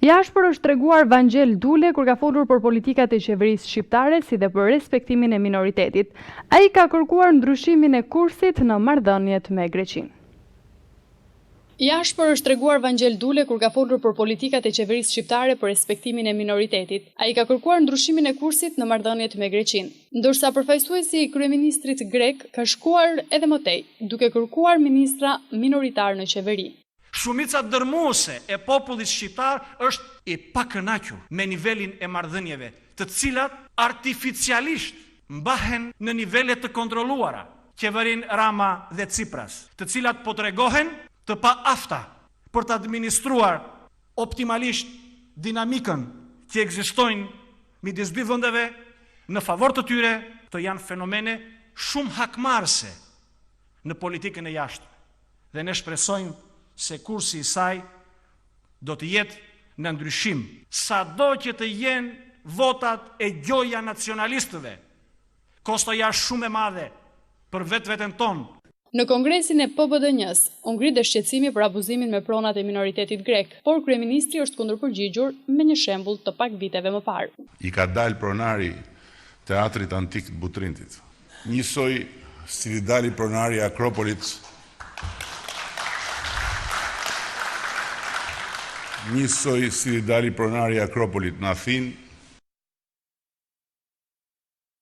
Jashpër është treguar Vangjel Dule kur ka folur për politikat e qeverisë shqiptare si dhe për respektimin e minoritetit. Ai ka kërkuar ndryshimin e kursit në marrëdhëniet me Greqinë. Jashpër është treguar Vangjel Dule kur ka folur për politikat e qeverisë shqiptare për respektimin e minoritetit. Ai ka kërkuar ndryshimin e kursit në marrëdhëniet me Greqinë, ndërsa përfaqësuesi i kryeministrit grek ka shkuar edhe më tej, duke kërkuar ministra minoritar në qeveri. Shumica dërmuese e popullit shqiptar është i pakënaqur me nivelin e marrëdhënieve, të cilat artificialisht mbahen në nivele të kontrolluara, qeverin Rama dhe Tsipras, të cilat po tregohen të paafta për të administruar optimalisht dinamikën që ekzistojnë midis dy vendeve në favor të tyre. Këto janë fenomene shumë hakmarrëse në politikën e jashtme dhe ne shpresojmë se kursi i saj do të jetë në ndryshim. Sado që të jenë votat e gjoja nacionalistëve, kostoja shumë e madhe për vetveten tonë. Në kongresin e PBDN-s, u ngrit shqetësimi për abuzimin me pronat e minoritetit grek, por kryeministri është kundërpërgjigjur me një shembull të pak viteve më parë. I ka dalë pronari teatrit antik të Butrintit. Njësoj si dali pronari Akropolit, njësoj si dali pronari Akropolit në Athinë,